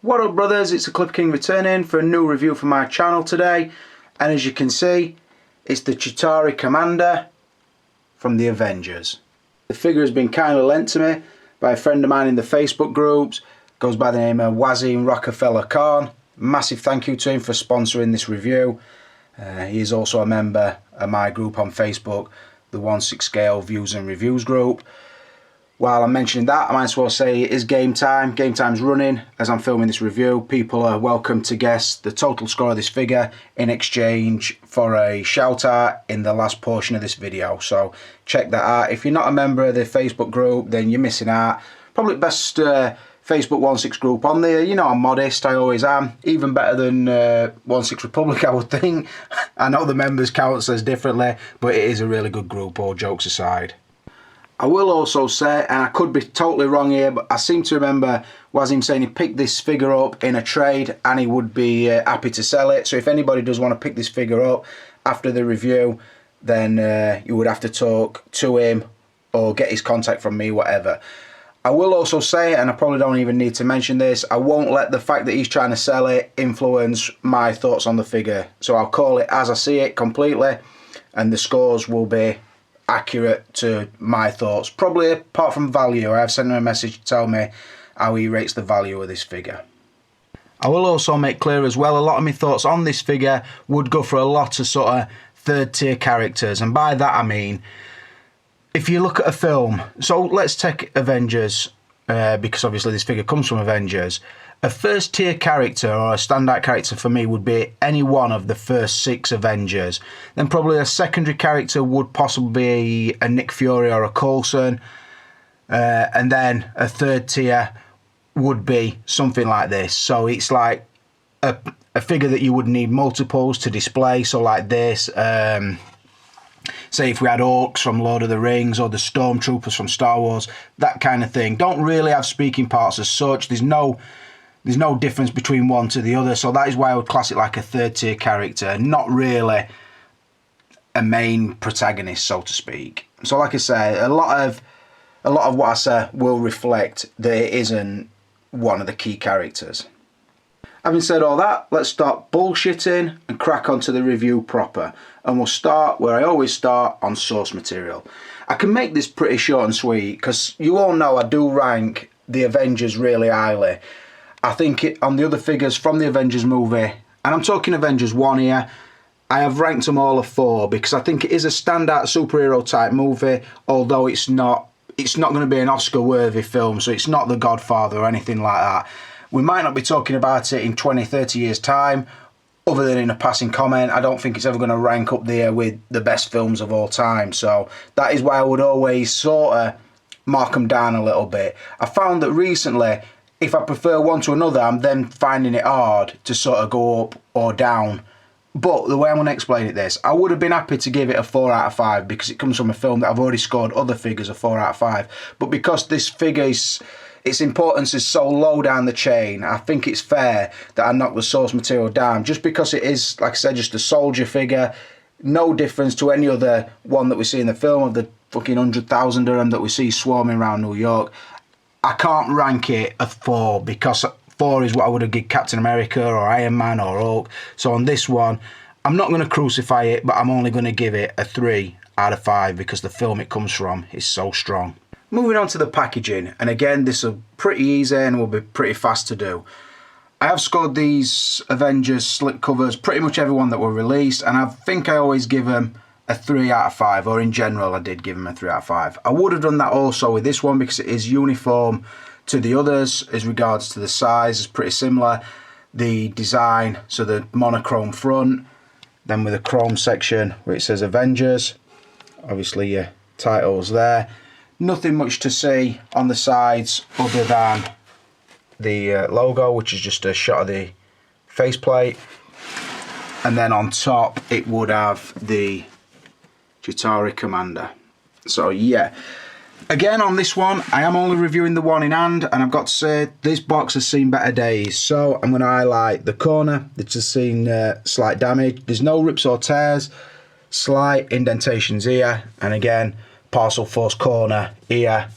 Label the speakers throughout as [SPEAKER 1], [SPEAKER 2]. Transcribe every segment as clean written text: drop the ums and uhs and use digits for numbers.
[SPEAKER 1] What up brothers, it's the Clip King returning for a new review for my channel today, and as you can see it's the Chitauri Commando from the Avengers. The figure has been kindly lent to me by a friend of mine in the Facebook groups, goes by the name of Waseem Rockefeller Khan. Massive thank you to him for sponsoring this review. He is also a member of my group on Facebook, the 1/6 Scale Views and Reviews group. While I'm mentioning that, I might as well say it is game time. Game time's running as I'm filming this review. People are welcome to guess the total score of this figure in exchange for a shout out in the last portion of this video. So check that out. If you're not a member of the Facebook group, then you're missing out. Probably best Facebook 1/6 group on there. You know I'm modest, I always am. Even better than 1/6 Republic, I would think. I know the members count says differently, but it is a really good group, all jokes aside. I will also say, and I could be totally wrong here, but I seem to remember Waseem saying he picked this figure up in a trade and he would be happy to sell it. So if anybody does want to pick this figure up after the review, then you would have to talk to him or get his contact from me, whatever. I will also say, and I probably don't even need to mention this, I won't let the fact that he's trying to sell it influence my thoughts on the figure. So I'll call it as I see it completely, and the scores will be accurate to my thoughts. Probably apart from value. I have sent him a message to tell me how he rates the value of this figure. I will also make clear as well, a lot of my thoughts on this figure would go for a lot of sort of third tier characters, and by that I mean if you look at a film, so let's take Avengers, because obviously this figure comes from Avengers. A first tier character or a standout character for me would be any one of the first 6 Avengers. Then probably a secondary character would possibly be a Nick Fury or a Coulson. And then a third tier would be something like this. So it's like a figure that you would need multiples to display. So like this, say if we had Orcs from Lord of the Rings or the Stormtroopers from Star Wars, that kind of thing. Don't really have speaking parts as such. There's no difference between one to the other, so that is why I would class it like a third tier character, not really a main protagonist, so to speak. So like I say, a lot of what I say will reflect that it isn't one of the key characters. Having said all that, let's start bullshitting and crack on to the review proper. And we'll start where I always start, on source material. I can make this pretty short and sweet because you all know I do rank the Avengers really highly. I think on the other figures from the Avengers movie, and I'm talking Avengers 1 here, I have ranked them all a 4 because I think it is a standout superhero type movie, although it's not going to be an Oscar worthy film, so it's not the Godfather or anything like that. We might not be talking about it in 20-30 years time, other than in a passing comment. I don't think it's ever going to rank up there with the best films of all time, so that is why I would always sort of mark them down a little bit. I found that recently, if I prefer one to another, I'm then finding it hard to sort of go up or down. But the way I'm going to explain it this, I would have been happy to give it a 4 out of 5 because it comes from a film that I've already scored other figures a 4 out of 5. But because this figure its importance is so low down the chain, I think it's fair that I knock the source material down, just because it is, like I said, just a soldier figure. No difference to any other one that we see in the film of the fucking 100,000 of them that we see swarming around New York. I can't rank it a 4 because 4 is what I would have given Captain America or Iron Man or Hulk. So on this one, I'm not going to crucify it, but I'm only going to give it a 3 out of 5 because the film it comes from is so strong. Moving on to the packaging, and again this will be pretty easy and will be pretty fast to do. I have scored these Avengers slip covers, pretty much everyone that were released, and I think I always give them a 3 out of 5, or in general I did give them a 3 out of 5. I would have done that also with this one because it is uniform to the others as regards to the size. It's pretty similar. The design, so the monochrome front, then with a chrome section where it says Avengers, obviously your titles there. Nothing much to see on the sides other than the logo, which is just a shot of the faceplate, and then on top it would have the Chitauri Commando. So yeah, again on this one I am only reviewing the one in hand, and I've got to say this box has seen better days. So I'm going to highlight the corner that has seen slight damage. There's no rips or tears, slight indentations here, and again parcel force corner here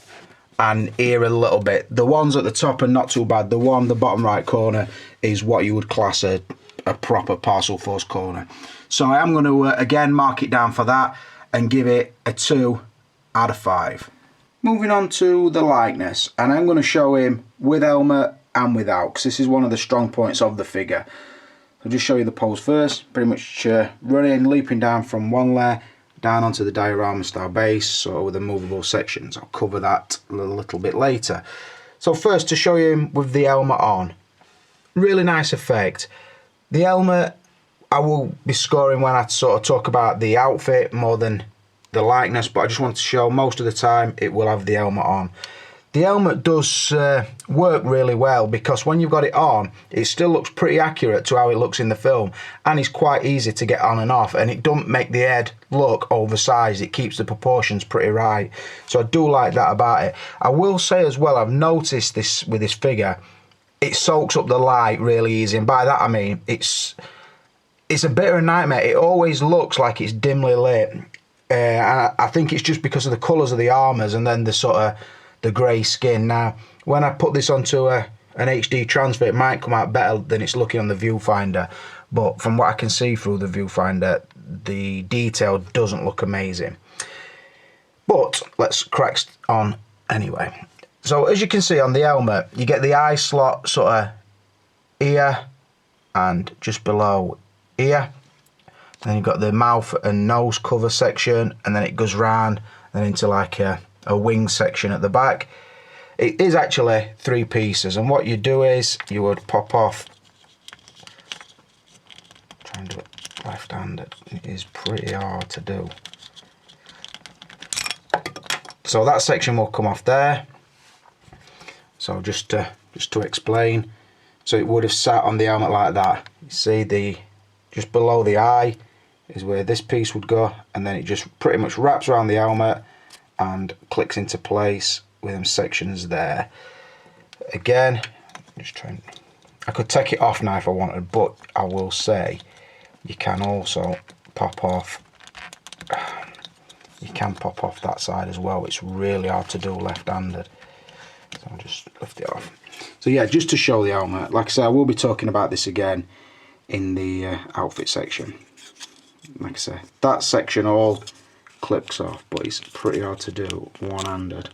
[SPEAKER 1] and ear a little bit. The ones at the top are not too bad. The one, the bottom right corner, is what you would class a proper Parcel Force corner. So I am going to again mark it down for that and give it a 2 out of 5. Moving on to the likeness, and I'm going to show him with helmet and without, because this is one of the strong points of the figure. I'll just show you the pose first. Pretty much running, leaping down from one layer down onto the diorama style base, sort of with the movable sections. I'll cover that a little bit later. So first, to show you him with the helmet on. Really nice effect. The helmet, I will be scoring when I sort of talk about the outfit more than the likeness, but I just want to show most of the time it will have the helmet on. The helmet does work really well, because when you've got it on, it still looks pretty accurate to how it looks in the film, and it's quite easy to get on and off, and it doesn't make the head look oversized. It keeps the proportions pretty right, so I do like that about it. I will say as well, I've noticed this with this figure, it soaks up the light really easy, and by that I mean it's a bit of a nightmare. It always looks like it's dimly lit, and I think it's just because of the colours of the armours and then the sort of the grey skin. Now, when I put this onto an HD transfer, it might come out better than it's looking on the viewfinder, but from what I can see through the viewfinder, the detail doesn't look amazing. But let's crack on anyway. So as you can see on the helmet, you get the eye slot sort of here and just below here. Then you've got the mouth and nose cover section, and then it goes round and into like a wing section at the back. It is actually 3 pieces, and what you do is you would pop off, try and do it left-handed, it is pretty hard to do. So that section will come off there. So just to explain, so it would have sat on the helmet like that. You see, just below the eye is where this piece would go, and then it just pretty much wraps around the helmet and clicks into place with them sections there. Again, just trying, I could take it off now if I wanted, but I will say you can also pop off, you can pop off that side as well. It's really hard to do left-handed, so I'll just lift it off. So yeah, just to show the helmet, like I said, I will be talking about this again in the outfit section. Like I said, that section all clips off, but it's pretty hard to do one-handed.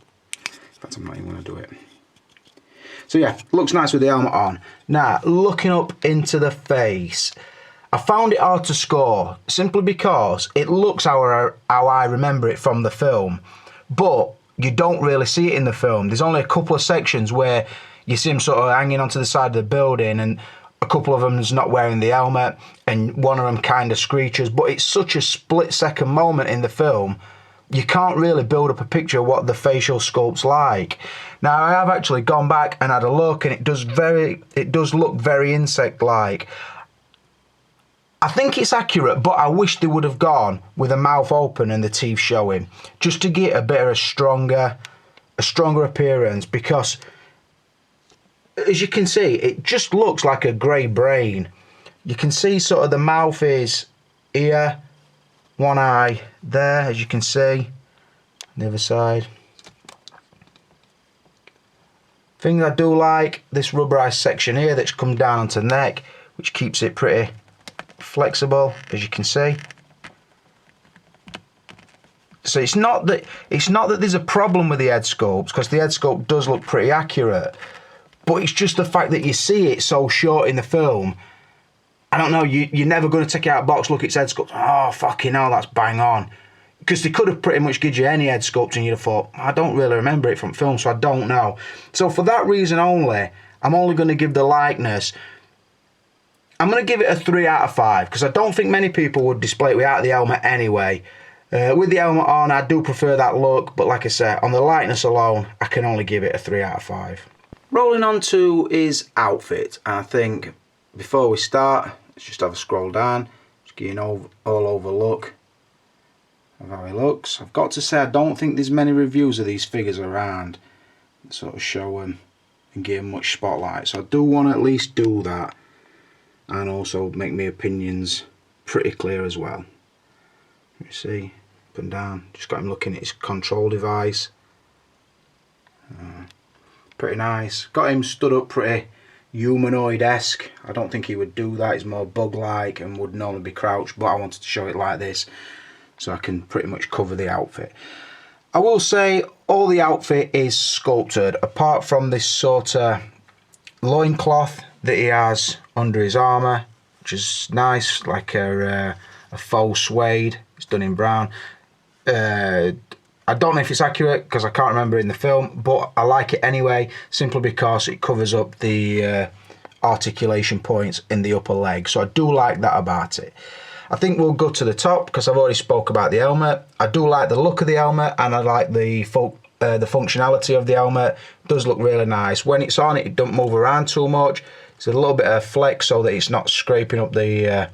[SPEAKER 1] In fact, I'm not even going to do it. So yeah, looks nice with the helmet on. Now, looking up into the face, I found it hard to score, simply because it looks how I remember it from the film, but you don't really see it in the film. There's only a couple of sections where you see him sort of hanging onto the side of the building, and a couple of them's not wearing the helmet, and one of them kind of screeches, but it's such a split-second moment in the film, you can't really build up a picture of what the facial sculpt's like. Now, I have actually gone back and had a look, and it does look very insect-like. I think it's accurate, but I wish they would have gone with a mouth open and the teeth showing, just to get a bit of a stronger appearance, because as you can see, it just looks like a grey brain. You can see sort of the mouth is here, one eye there, as you can see, the other side. Thing I do like, this rubberized section here that's come down onto the neck, which keeps it pretty flexible, as you can see. So it's not that there's a problem with the head sculpt, because the head sculpt does look pretty accurate, but it's just the fact that you see it so short in the film. I don't know, you're never going to take it out of the box, look at its head sculpt, oh fucking hell, that's bang on. Because they could have pretty much given you any head sculpt and you'd have thought, I don't really remember it from film, so I don't know. So for that reason only, I'm only going to give the likeness, I'm going to give it a 3 out of 5, because I don't think many people would display it without the helmet anyway. With the helmet on, I do prefer that look, but like I said, on the likeness alone, I can only give it a 3 out of 5. Rolling on to his outfit, and I think before we start, let's just have a scroll down, just get an all over look of how he looks. I've got to say, I don't think there's many reviews of these figures around that sort of show them and give them much spotlight, so I do want to at least do that, and also make my opinions pretty clear as well. You see, up and down, just got him looking at his control device, Pretty nice. Got him stood up pretty humanoid-esque. I don't think he would do that. He's more bug-like and would normally be crouched, but I wanted to show it like this so I can pretty much cover the outfit. I will say all the outfit is sculpted, apart from this sort of loincloth that he has under his armour, which is nice, like a faux suede. It's done in brown. I don't know if it's accurate because I can't remember in the film, but I like it anyway, simply because it covers up the articulation points in the upper leg. So I do like that about it. I think we'll go to the top because I've already spoke about the helmet. I do like the look of the helmet, and I like the functionality of the helmet. It does look really nice. When it's on, it don't move around too much. It's a little bit of flex so that it's not scraping up the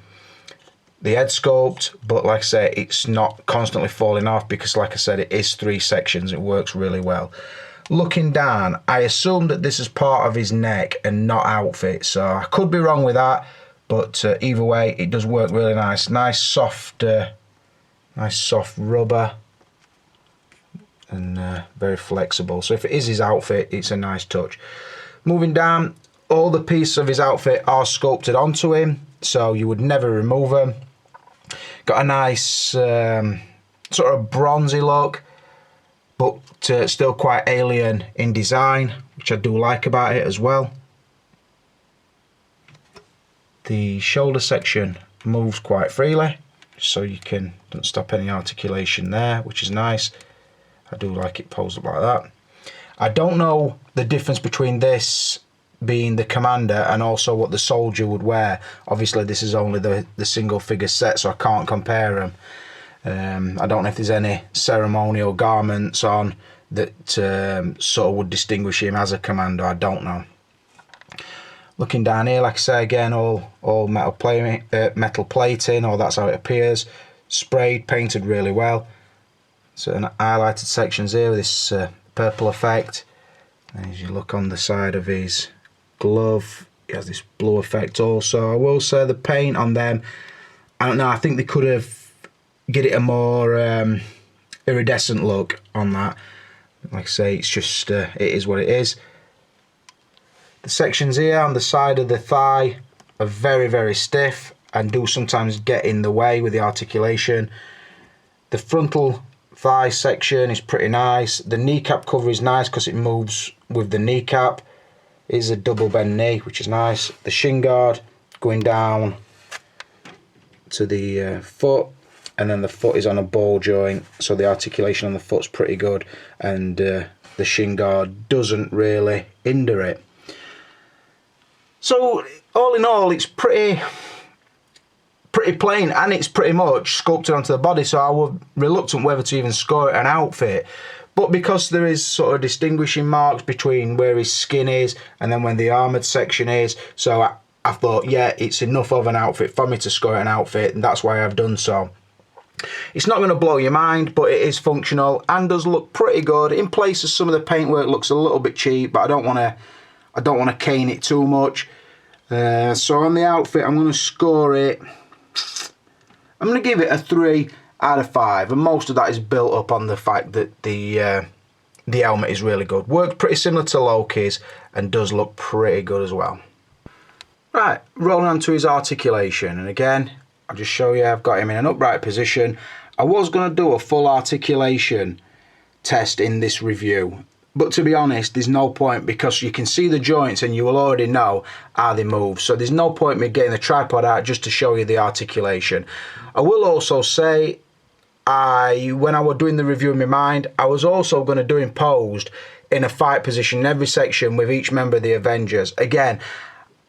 [SPEAKER 1] head sculpt, but like I say, it's not constantly falling off because, like I said, it is 3 sections. It works really well. Looking down, I assume that this is part of his neck and not outfit, so I could be wrong with that, but either way, it does work really nice. Nice soft rubber, and very flexible. So if it is his outfit, it's a nice touch. Moving down, all the pieces of his outfit are sculpted onto him, so you would never remove them. Got a nice sort of bronzy look, but still quite alien in design, which I do like about it as well. The shoulder section moves quite freely, so you don't stop any articulation there, which is nice. I do like it posed up like that. I don't know the difference between this being the commander and also what the soldier would wear. Obviously this is only the single figure set, so I can't compare them. I don't know if there's any ceremonial garments on that sort of would distinguish him as a commander. I don't know. Looking down here, like I say again, all metal plating, or that's how it appears. Sprayed, painted really well. Certain highlighted sections here with this purple effect. And as you look on the side of his glove, it has this blue effect also. I will say the paint on them, I don't know, I think they could have get it a more iridescent look on that. Like I say, it's just it is what it is. The sections here on the side of the thigh are very, very stiff and do sometimes get in the way with the articulation. The frontal thigh section is pretty nice. The kneecap cover is nice because it moves with the kneecap. It is a double bend knee, which is nice. The shin guard going down to the foot, and then the foot is on a ball joint, so the articulation on the foot's pretty good, and the shin guard doesn't really hinder it. So all in all, it's pretty plain, and it's pretty much sculpted onto the body, so I was reluctant whether to even score it an outfit. But because there is sort of distinguishing marks between where his skin is and then when the armoured section is, so I thought, yeah, it's enough of an outfit for me to score it an outfit, and that's why I've done so. It's not going to blow your mind, but it is functional and does look pretty good. In places, some of the paintwork looks a little bit cheap, but I don't want to cane it too much. So on the outfit, I'm going to score it. I'm going to give it a 3 out of 5, and most of that is built up on the fact that the helmet is really good. Works pretty similar to Loki's and does look pretty good as well. Right, rolling on to his articulation, and again, I'll just show you I've got him in an upright position. I was going to do a full articulation test in this review, but to be honest, there's no point because you can see the joints and you will already know how they move. So there's no point me getting the tripod out just to show you the articulation. I will also say, when I was doing the review in my mind, I was also going to do him posed in a fight position in every section with each member of the Avengers. Again,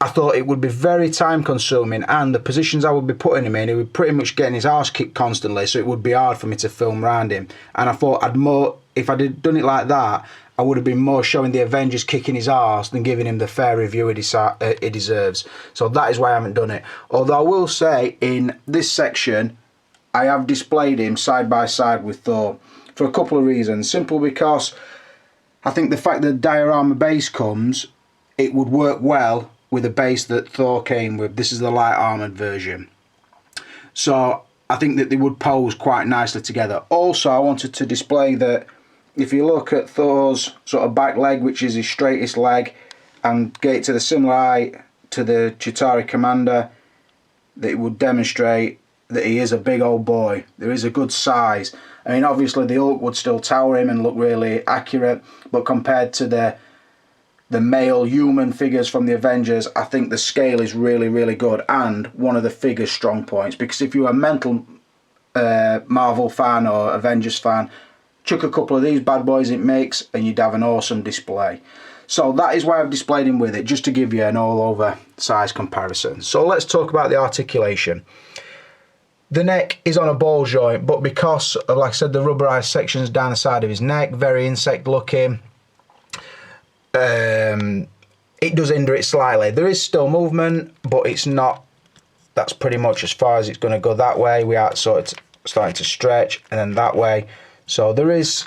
[SPEAKER 1] I thought it would be very time consuming, and the positions I would be putting him in, he would pretty much getting his arse kicked constantly, so it would be hard for me to film around him. And I thought if I'd done it like that, I would have been more showing the Avengers kicking his arse than giving him the fair review he deserves. So that is why I haven't done it. Although I will say, in this section, I have displayed him side by side with Thor for a couple of reasons. Simple because I think the fact that the diorama base comes, it would work well with the base that Thor came with. This is the light armoured version. So I think that they would pose quite nicely together. Also, I wanted to display that if you look at Thor's sort of back leg, which is his straightest leg, and get it to the similar height to the Chitauri Commander, that it would demonstrate that he is a big old boy. There is a good size. I mean, obviously the Hulk would still tower him and look really accurate, but compared to the male human figures from the Avengers, I think the scale is really, really good, and one of the figure's strong points. Because if you're a mental Marvel fan or Avengers fan, chuck a couple of these bad boys in mix and you'd have an awesome display. So that is why I've displayed him with it, just to give you an all-over size comparison. So let's talk about the articulation. The neck is on a ball joint, but because of, like I said, the rubberized sections down the side of his neck, very insect looking, it does hinder it slightly. There is still movement, but it's not, that's pretty much as far as it's going to go that way. We are sort of starting to stretch, and then that way. So there is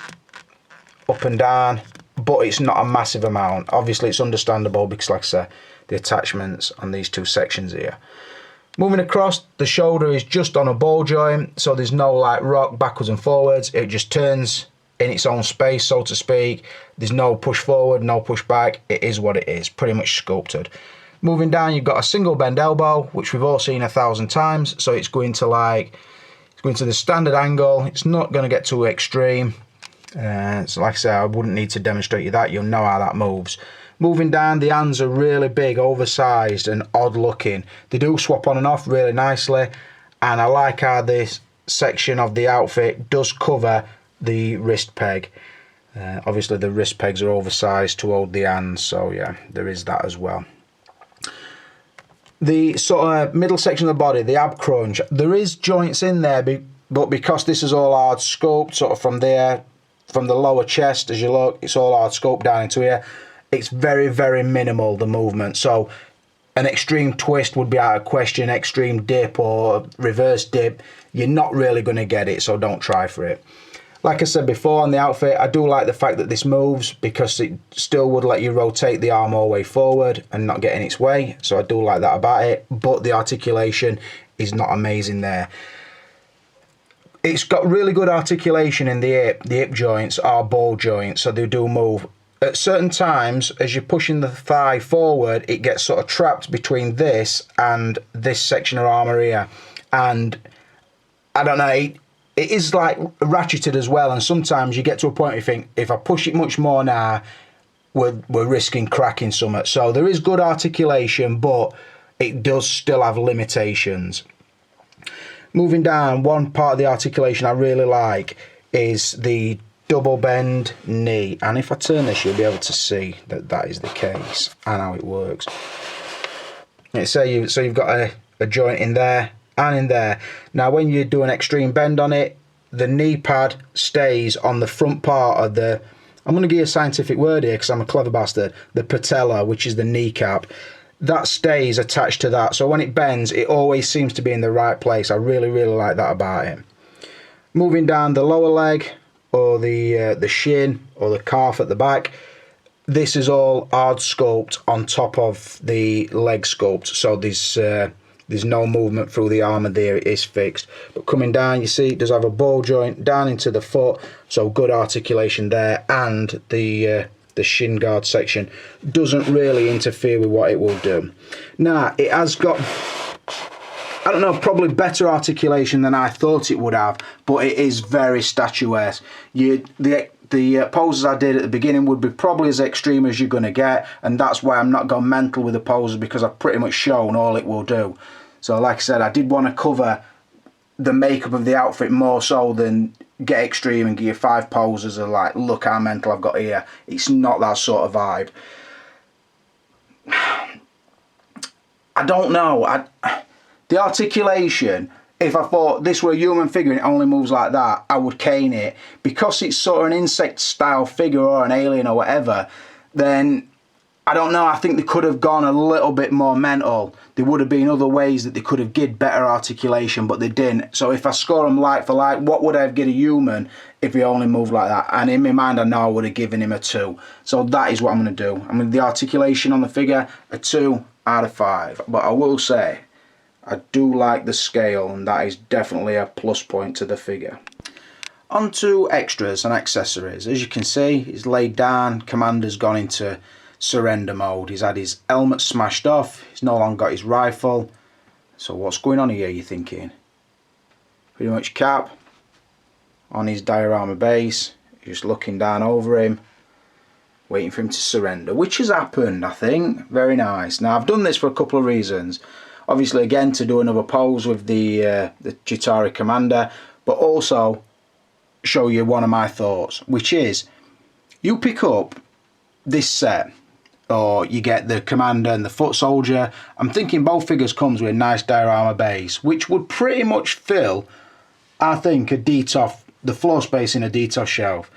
[SPEAKER 1] up and down, but it's not a massive amount. Obviously it's understandable because, like I said, the attachments on these two sections here. Moving across, the shoulder is just on a ball joint, so there's no like rock backwards and forwards. It just turns in its own space, so to speak. There's no push forward, no push back. It is what it is, pretty much sculpted. Moving down, you've got a single bend elbow, which we've all seen 1,000 times. So it's going to the standard angle. It's not going to get too extreme. So like I say, I wouldn't need to demonstrate you that. You'll know how that moves. Moving down, the hands are really big, oversized and odd looking. They do swap on and off really nicely, and I like how this section of the outfit does cover the wrist peg. Obviously the wrist pegs are oversized to hold the hands, so yeah, there is that as well. The sort of middle section of the body, the ab crunch, there is joints in there, but because this is all hard sculpt, sort of from there, from the lower chest as you look, it's all hard sculpt down into here. It's very, very minimal, the movement. So an extreme twist would be out of question, extreme dip or reverse dip. You're not really going to get it, so don't try for it. Like I said before on the outfit, I do like the fact that this moves because it still would let you rotate the arm all the way forward and not get in its way. So I do like that about it, but the articulation is not amazing there. It's got really good articulation in the hip. The hip joints are ball joints, so they do move. At certain times, as you're pushing the thigh forward, it gets sort of trapped between this and this section of armour here. And I don't know, it is like ratcheted as well. And sometimes you get to a point where you think, if I push it much more now, we're risking cracking something. So there is good articulation, but it does still have limitations. Moving down, one part of the articulation I really like is the double bend knee, and if I turn this you'll be able to see that that is the case and how it works. So you've got a joint in there and in there. Now when you do an extreme bend on it, the knee pad stays on the front part of the, I'm going to give you a scientific word here because I'm a clever bastard, the patella, which is the kneecap. That stays attached to that, so when it bends it always seems to be in the right place. I really, really like that about it. Moving down the lower leg, or the shin or the calf at the back, this is all hard sculpt on top of the leg sculpt, so there's no movement through the armour there, it is fixed. But coming down, you see it does have a ball joint down into the foot, so good articulation there, and the shin guard section doesn't really interfere with what it will do. Now it has got, I don't know, probably better articulation than I thought it would have, but it is very statuesque. The poses I did at the beginning would be probably as extreme as you're going to get, and that's why I'm not going mental with the poses, because I've pretty much shown all it will do. So like I said, I did want to cover the makeup of the outfit more so than get extreme and give you 5 poses of like, look how mental I've got here. It's not that sort of vibe. I don't know. The articulation, if I thought this were a human figure and it only moves like that, I would cane it. Because it's sort of an insect style figure or an alien or whatever, then I don't know, I think they could have gone a little bit more mental. There would have been other ways that they could have given better articulation, but they didn't. So if I score them like for like, what would I have given a human if he only moved like that? And in my mind, I know I would have given him a 2. So that is what I'm going to do. I mean, the articulation on the figure, a 2 out of 5. But I will say, I do like the scale, and that is definitely a plus point to the figure. On to extras and accessories. As you can see, he's laid down. Commander's gone into surrender mode. He's had his helmet smashed off. He's no longer got his rifle. So what's going on here, you're thinking? Pretty much Cap on his diorama base, just looking down over him, waiting for him to surrender, which has happened, I think. Very nice. Now, I've done this for a couple of reasons. Obviously, again, to do another pose with the Chitauri Commander, but also show you one of my thoughts, which is, you pick up this set, or you get the Commander and the Foot Soldier. I'm thinking both figures comes with a nice diorama base, which would pretty much fill, I think, the floor space in a detail shelf.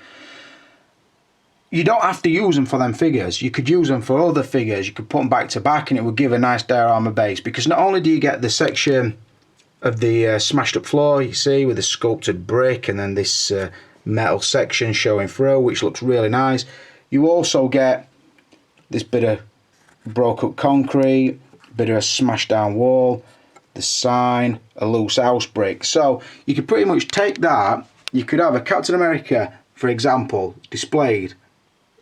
[SPEAKER 1] You don't have to use them for them figures. You could use them for other figures. You could put them back to back and it would give a nice diorama base, because not only do you get the section of the smashed up floor, you see, with the sculpted brick, and then this metal section showing through, which looks really nice. You also get this bit of broke up concrete, bit of a smashed down wall, the sign, a loose house brick. So you could pretty much take that. You could have a Captain America, for example, displayed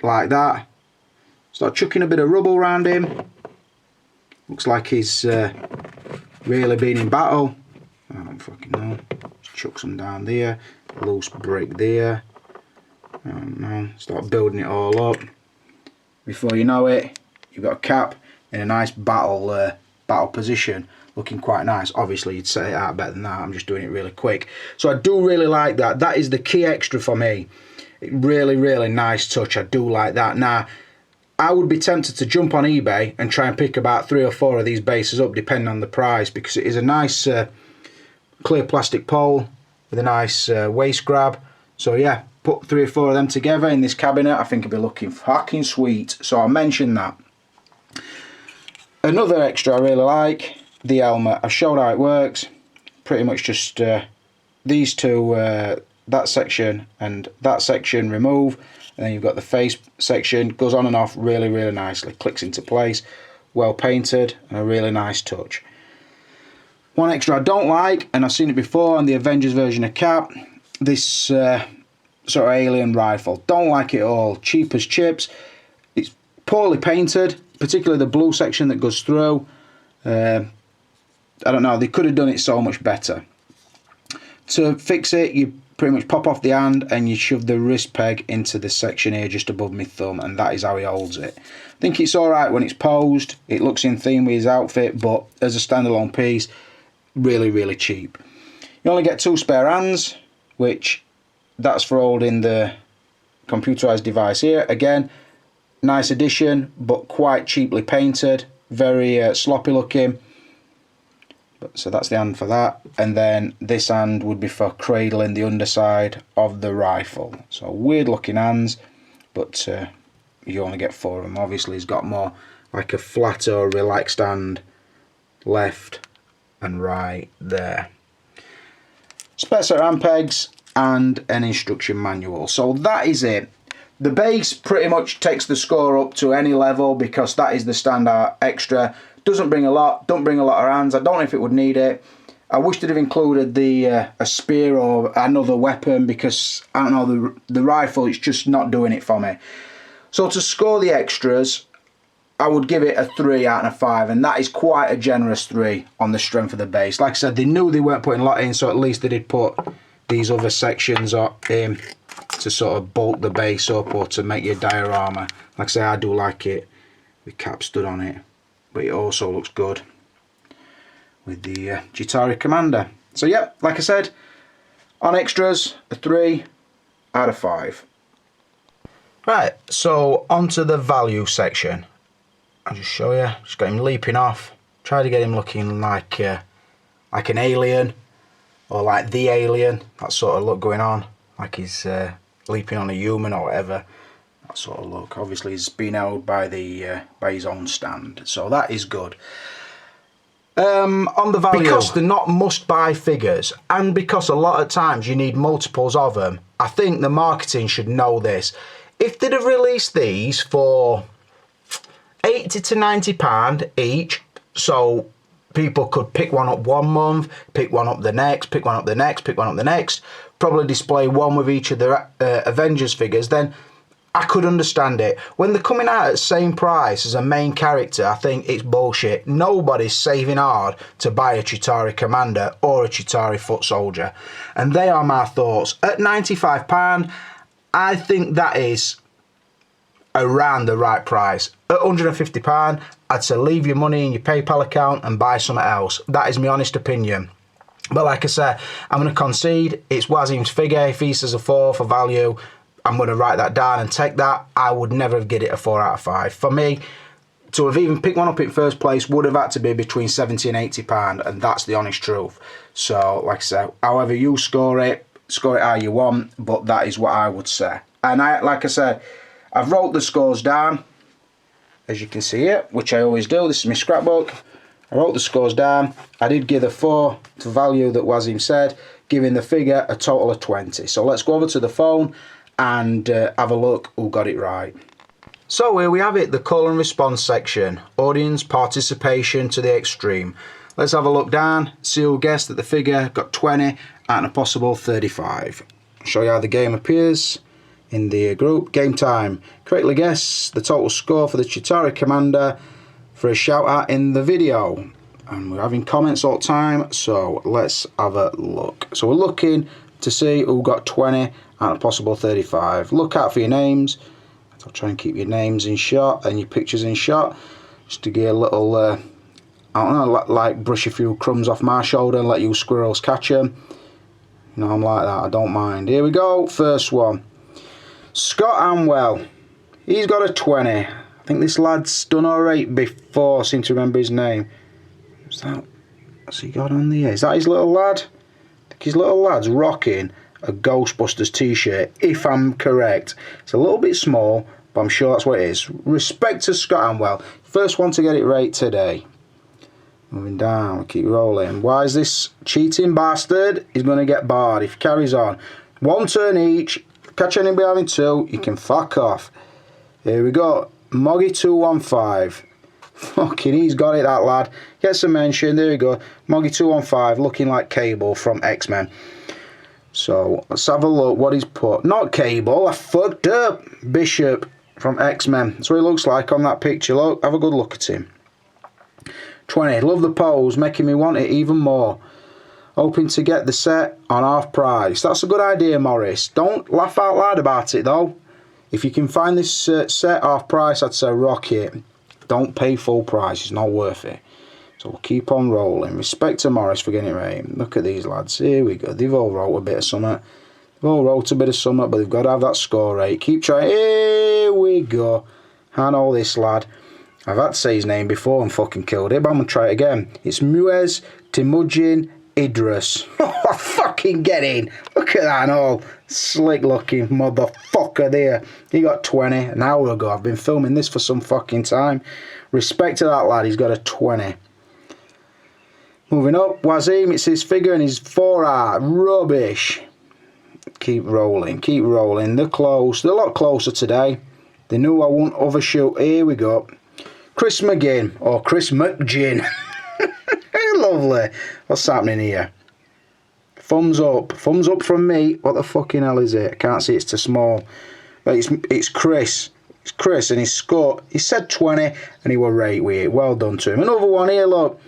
[SPEAKER 1] like that. Start chucking a bit of rubble around him. Looks like he's really been in battle. I don't fucking know. Just chuck some down there. Loose brick there. I don't know. Start building it all up. Before you know it, you've got a Cap in a nice battle position, looking quite nice. Obviously, you'd set it out better than that. I'm just doing it really quick. So I do really like that. That is the key extra for me. Really, really nice touch. I do like that. Now, I would be tempted to jump on eBay and try and pick about 3 or 4 of these bases up, depending on the price, because it is a nice clear plastic pole with a nice waist grab. So yeah, put 3 or 4 of them together in this cabinet, I think it'll be looking fucking sweet. So I'll mention that. Another extra I really like, the helmet. I've showed how it works. Pretty much just these two, that section and that section remove, and then you've got the face section, goes on and off really, really nicely, clicks into place, well painted, and a really nice touch. One extra I don't like, and I've seen it before on the Avengers version of Cap, this sort of alien rifle. Don't like it at all. Cheap as chips. It's poorly painted, particularly the blue section that goes through. I don't know, they could have done it so much better. To fix it, you pretty much pop off the hand and you shove the wrist peg into this section here just above my thumb, and that is how he holds it. I think it's alright when it's posed, it looks in theme with his outfit, but as a standalone piece, really, really cheap. You only get 2 spare hands, which that's for holding the computerized device here. Again, nice addition, but quite cheaply painted, very sloppy looking. So that's the hand for that, and then this hand would be for cradling the underside of the rifle. So weird looking hands, but you only get 4 of them. Obviously he's got more like a flatter, relaxed hand, left and right there. Spare set of hand pegs and an instruction manual. So that is it. The base pretty much takes the score up to any level, because that is the standard extra. Doesn't bring a lot, don't bring a lot of hands. I don't know if it would need it. I wish they'd have included the a spear or another weapon, because I don't know, the rifle, it's just not doing it for me. So to score the extras, I would give it a 3 out of 5, and that is quite a generous 3 on the strength of the base. Like I said, they knew they weren't putting a lot in, so at least they did put these other sections in to sort of bulk the base up, or to make your diorama. Like I say, I do like it with Cap stood on it, but it also looks good with the Chitauri Commander. So yeah, like I said, on extras, a 3 out of 5. Right, so onto the value section. I'll just show you. Just got him leaping off. Try to get him looking like an alien, or like the alien. That sort of look going on, like he's leaping on a human or whatever. That sort of look. Obviously, he's been held by by his own stand, so that is good. On the value, because they're not must-buy figures, and because a lot of times you need multiples of them, I think the marketing should know this. If they'd have released these for £80 to £90 each, so people could pick one up one month, pick one up the next, pick one up the next, pick one up the next, probably display one with each of the Avengers figures, then I could understand it. When they're coming out at the same price as a main character, I think it's bullshit. Nobody's saving hard to buy a Chitauri Commander or a Chitauri Foot Soldier. And they are my thoughts. At £95, I think that is around the right price. At £150, I'd say leave your money in your PayPal account and buy something else. That is my honest opinion. But like I said, I'm going to concede it's Waseem's figure. If he says a 4 for value, I'm going to write that down and take that. I would never have given it a 4 out of 5. For me, to have even picked one up in first place would have had to be between £70 and £80, and that's the honest truth. So, like I said, however you score it how you want, but that is what I would say. And like I said, I've wrote the scores down, as you can see here, which I always do. This is my scrapbook. I wrote the scores down. I did give a 4 to value that Waseem said, giving the figure a total of 20. So let's go over to the phone and have a look who got it right. So here we have it, the call and response section. Audience participation to the extreme. Let's have a look down, see who guessed that the figure got 20 and a possible 35. I'll show you how the game appears in the group. Game time. Correctly guess the total score for the Chitauri Commander for a shout out in the video. And we're having comments all the time, so let's have a look. So we're looking to see who got 20 and a possible 35. Look out for your names. I'll try and keep your names in shot and your pictures in shot, just to get a little, I don't know, like brush a few crumbs off my shoulder and let you squirrels catch them. You know, I'm like that, I don't mind. Here we go, first one. Scott Amwell. He's got a 20. I think this lad's done alright before, I seem to remember his name. What's he got on there? Is that his little lad? I think his little lad's rocking a Ghostbusters t-shirt, if I'm correct. It's a little bit small, but I'm sure that's what it is. Respect to Scott Amwell. First one to get it right today. Moving down, keep rolling. Why is this cheating bastard? He's going to get barred if he carries on. One turn each. Catch anybody having 2, you can fuck off. Here we go. Moggy215. Fucking, he's got it, that lad. Gets a mention. There we go. Moggy215 looking like Cable from X-Men. So let's have a look what he's put. Not Cable, I fucked up. Bishop from X-Men. That's what he looks like on that picture. Look, have a good look at him. 20. Love the pose, making me want it even more. Hoping to get the set on half price. That's a good idea, Morris. Don't laugh out loud about it though. If you can find this set half price, I'd say rock it. Don't pay full price, it's not worth it. So we'll keep on rolling. Respect to Morris for getting it right. Look at these lads. Here we go. They've all wrote a bit of something. They've all wrote a bit of something, but they've got to have that score right. Keep trying. Here we go. I know this lad. I've had to say his name before and fucking killed it, but I'm going to try it again. It's Muez Timujin Idris. Oh, fucking get in. Look at that and all. Slick looking motherfucker there. He got 20 an hour ago. I've been filming this for some fucking time. Respect to that lad. He's got a 20. Moving up, Waseem, it's his figure and his 4R. Rubbish. Keep rolling, keep rolling. They're close. They're a lot closer today. They knew I wouldn't overshoot. Here we go. Chris McGinn, or Chris McGinn. Lovely. What's happening here? Thumbs up. Thumbs up from me. What the fucking hell is it? I can't see, it's too small. But it's Chris. It's Chris and he's scored. He said 20 and he were right with it. Well done to him. Another one here, look.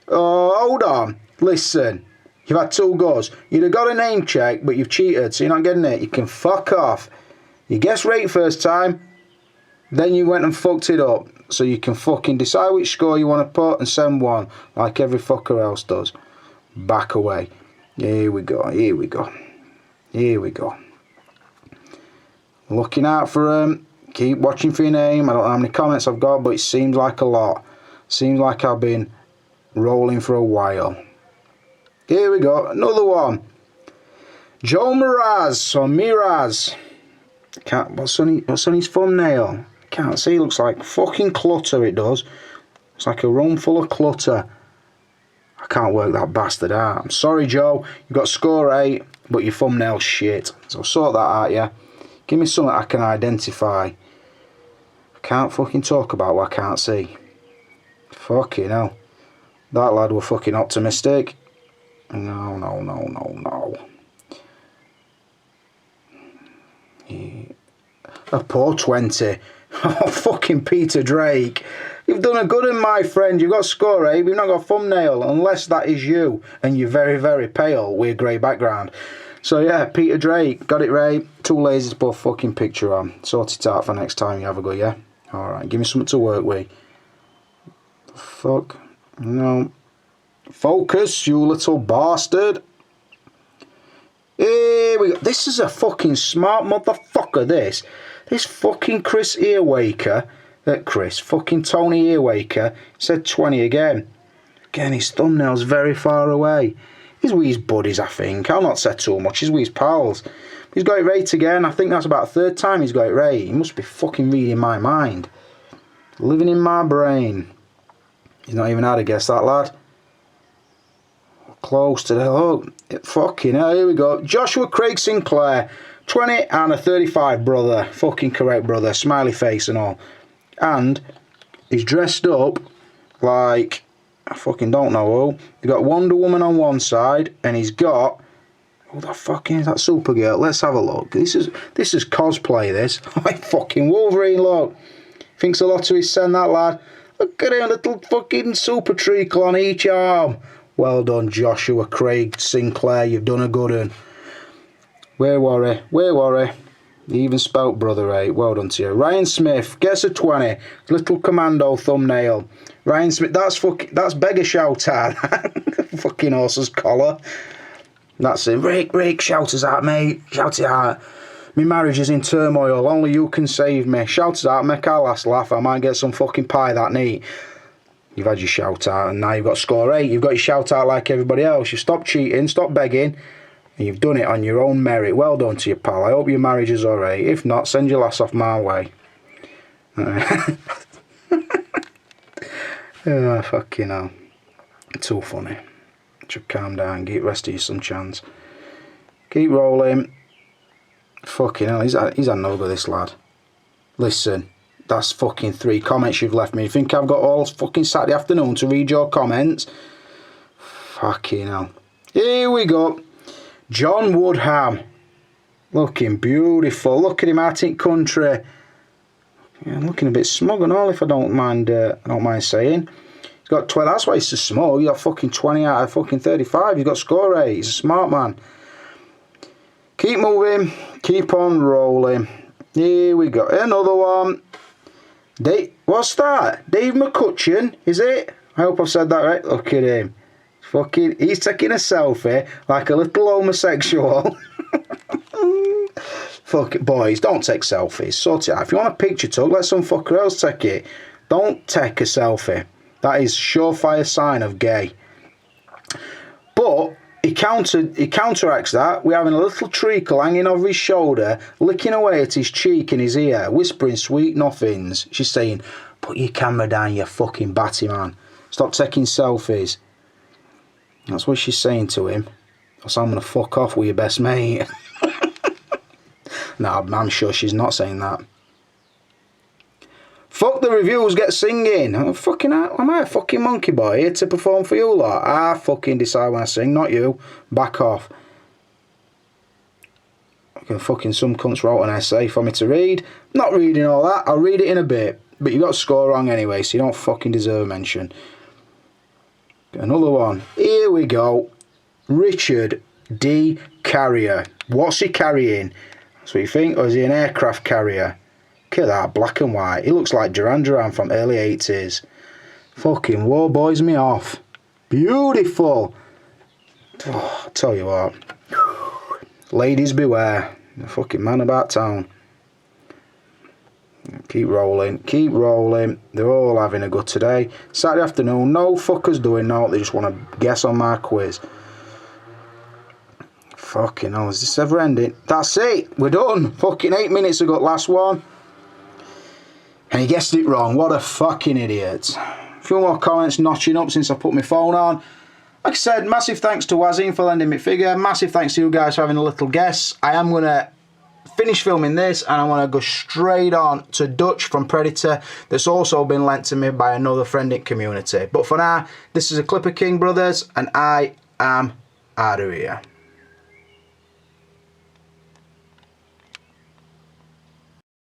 [SPEAKER 1] Oh, hold on. Listen. You've had 2 goes. You'd have got a name check, but you've cheated, so you're not getting it. You can fuck off. You guessed right first time, then you went and fucked it up. So you can fucking decide which score you want to put and send one, like every fucker else does. Back away. Here we go, here we go. Here we go. Looking out for them. Keep watching for your name. I don't know how many comments I've got, but it seems like a lot. Seems like I've been rolling for a while. Here we go, another one. Joe Miraz, or Miraz. What's on his thumbnail? Can't see, looks like fucking clutter, it does. It's like a room full of clutter. I can't work that bastard out. I'm sorry, Joe, you got score 8, but your thumbnail's shit. So sort that out, yeah. Give me something I can identify. I can't fucking talk about what I can't see. Fucking hell. That lad were fucking optimistic. No. A poor 20. Oh, fucking Peter Drake. You've done a good one, my friend. You've got score 8, but you've not got a thumbnail, unless that is you, and you're very, very pale with a grey background. So yeah, Peter Drake, got it right. Too lazy to put a fucking picture on. Sort it out for next time you have a go, yeah? Alright, give me something to work with. Fuck. No. Focus, you little bastard. Here we go. This is a fucking smart motherfucker, this. This fucking fucking Tony Earwaker said 20 again. Again, his thumbnail's very far away. He's with his buddies, I think. I'll not say too much. He's with his pals. He's got it right again. I think that's about the third time he's got it right. He must be fucking reading my mind. Living in my brain. He's not even had a guess, that lad. Close to the hook. Fucking hell, here we go. Joshua Craig Sinclair. 20 and a 35, brother. Fucking correct, brother. Smiley face and all. And he's dressed up like... I fucking don't know who. He's got Wonder Woman on one side, and he's got... Oh, that fucking is that Supergirl. Let's have a look. This is cosplay, this. Fucking Wolverine, look. Thinks a lot to his son, that lad. Look at him, little fucking super treacle on each arm. Well done, Joshua Craig Sinclair. You've done a good one. Where were he? You even spelt brother right. Well done to you. Ryan Smith gets a 20. Little Commando thumbnail. Ryan Smith, that's beggar shout out. Fucking horse's collar. That's it. Rick, shout us out, mate. Shout it out. My marriage is in turmoil. Only you can save me. Shout us out, make our last laugh. I might get some fucking pie that night. You've had your shout out, and now you've got score 8. You've got your shout out like everybody else. You've stopped cheating, stopped begging, and you've done it on your own merit. Well done to you, pal. I hope your marriage is alright. If not, send your lass off my way. Oh, fucking hell. Too funny. Should calm down, give the rest of you some chance. Keep rolling. Fucking hell, he's had no go, this lad. Listen, that's fucking 3 comments you've left me. You think I've got all fucking Saturday afternoon to read your comments? Fucking hell. Here we go. John Woodham. Looking beautiful. Look at him out in country. Yeah, looking a bit smug and all, if I don't mind saying. He's got 12. That's why he's so smug. He's got fucking 20 out of fucking 35. He's got score 8. He's a smart man. Keep moving. Keep on rolling. Here we go. Another one. What's that? Dave McCutcheon, is it? I hope I've said that right. Look at him. Fucking, he's taking a selfie like a little homosexual. Fuck it, boys, don't take selfies. Sort it out. If you want a picture took, let some fucker else take it. Don't take a selfie. That is surefire sign of gay. But he counteracts that. We're having a little treacle hanging over his shoulder, licking away at his cheek and his ear, whispering sweet nothings. She's saying, put your camera down, you fucking batty man. Stop taking selfies. That's what she's saying to him. Else I'm going to fuck off with your best mate. No, I'm sure she's not saying that. Fuck the reviews, get singing. Am I a fucking monkey boy here to perform for you lot? I fucking decide when I sing, not you. Back off. Fucking some cunts wrote an essay for me to read. Not reading all that, I'll read it in a bit. But you got to score wrong anyway, so you don't fucking deserve a mention. Another one. Here we go. Richard D. Carrier. What's he carrying? That's what you think? Or is he an aircraft carrier? Look at that, black and white. He looks like Duran Duran from early 80s. Fucking war boys me off. Beautiful. Oh, I'll tell you what. Ladies beware. The fucking man about town. Keep rolling, keep rolling. They're all having a good today. Saturday afternoon, no fuckers doing no. They just want to guess on my quiz. Fucking hell, is this ever ending? That's it, we're done. Fucking 8 minutes ago, last one. And he guessed it wrong. What a fucking idiot. A few more comments notching up since I put my phone on. Like I said, massive thanks to Waseem for lending me figure. Massive thanks to you guys for having a little guess. I am going to finish filming this and I want to go straight on to Dutch from Predator, that's also been lent to me by another friend in community. But for now, this is a clip of King Brothers and I am out of here.